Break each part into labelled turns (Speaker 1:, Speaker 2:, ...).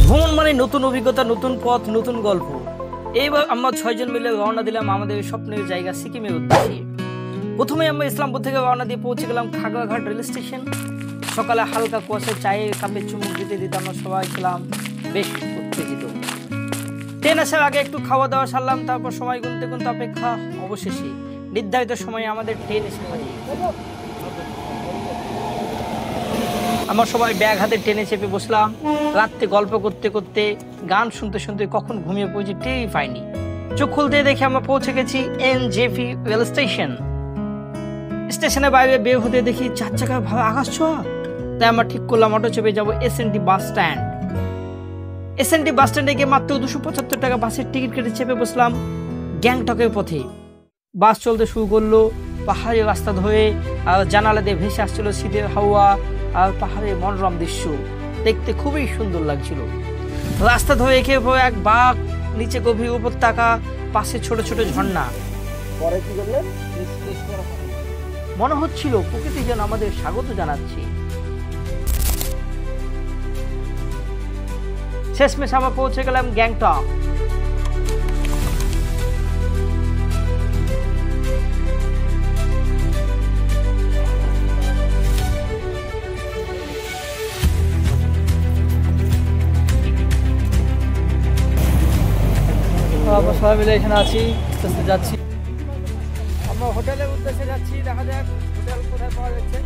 Speaker 1: ভ্রমণ মানে নতুন অভিজ্ঞতা, নতুন পথ, নতুন গল্প। এইবার আমরা 6 জন মিলে রওনা দিলাম আমাদের স্বপ্নের জায়গা সিকিমের উদ্দেশ্যে। প্রথমে আমরা ইসলামপুর থেকে রওনা দিয়ে পৌঁছে গেলাম খাগড়াঘাট রেল স্টেশন। সকালে হালকা কুয়াশায় চায়ের কাপে চুমুক দিতে দিতে আমরা সবাই ছিলাম বেশ উত্তেজিত। ট্রেন আসার আগে একটু খাওয়া দাওয়া সারলাম, তারপর সময় গুনতে গুনতে অপেক্ষা। অবশেষে নির্ধারিত সময়ে আমাদের ট্রেন এসে হাজির। আমরা সবাই ব্যাগ হাতে ট্রেনে চেপে বসলাম। রাত্রে গল্প করতে করতে, গান শুনতে শুনতে কখন ঘুমিয়ে পড়েছি টেরই পাইনি। চোখ খুলতে দেখে আমরা পৌঁছে গেছি এনজেপি রেল স্টেশন। স্টেশনের বাইরে বের হতে দেখি 4 চাকার ভালো আকাশ ছোঁয়া। তাই আমরা ঠিক করলাম অটো চেপে যাবো এসএনটি বাস স্ট্যান্ড। এসএনটি বাস স্ট্যান্ডে গিয়ে মাত্র 275 টাকা বাসের টিকিট কেটে চেপে বসলাম গ্যাংটকের পথে। বাস চলতে শুরু করলো। পাহাড়ি রাস্তা ধরে আর জানালা দিয়ে ভেসে আসছিল শীতের হাওয়া আর পাহাড়ের মনোরম দৃশ্য। দেখতে খুবই সুন্দর লাগছিল। রাস্তা ধরে একে পরে এক বাঁক, নিচে গভীর উপত্যকা, পাশে ছোট ছোট ঝর্ণা। মনে হচ্ছিল প্রকৃতি যেন আমাদের স্বাগত জানাচ্ছে। শেষমেশ আমরা পৌঁছে গেলাম গ্যাংটক। আমরা সবাই মিলে এখানে আছি, যাচ্ছি। আমরা হোটেলের উদ্দেশ্যে যাচ্ছি। দেখা যাক হোটেল কোথায় পাওয়া যাচ্ছে।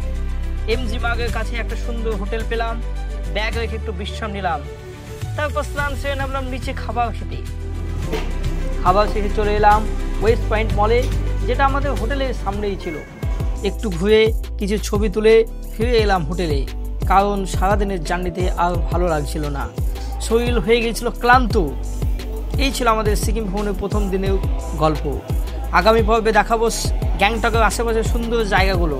Speaker 1: এমজি বাগের কাছে একটা সুন্দর হোটেল পেলাম। ব্যাগ রেখে একটু বিশ্রাম নিলাম। তারপর স্নান সেরে নামলাম নিচে খাবার খেতে। খাবার শেষে চলে এলাম ওয়েস্ট পয়েন্ট মলে, যেটা আমাদের হোটেলের সামনেই ছিল। একটু ঘুরে কিছু ছবি তুলে ফিরে এলাম হোটেলে, কারণ সারাদিনের জার্নিতে আর ভালো লাগছিল না, শরীর হয়ে গিয়েছিল ক্লান্ত। এই ছিল আমাদের সিকিম ভ্রমণের প্রথম দিনের গল্প। আগামী পর্বে দেখাবো গ্যাংটকের আশেপাশের সুন্দর জায়গাগুলো,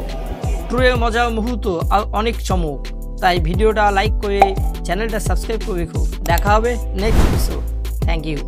Speaker 1: ট্যুরের মজার মুহূর্ত আর অনেক চমক। তাই ভিডিওটা লাইক করে চ্যানেলটা সাবস্ক্রাইব করে রেখো। দেখা হবে নেক্সট এপিসোড। Thank you.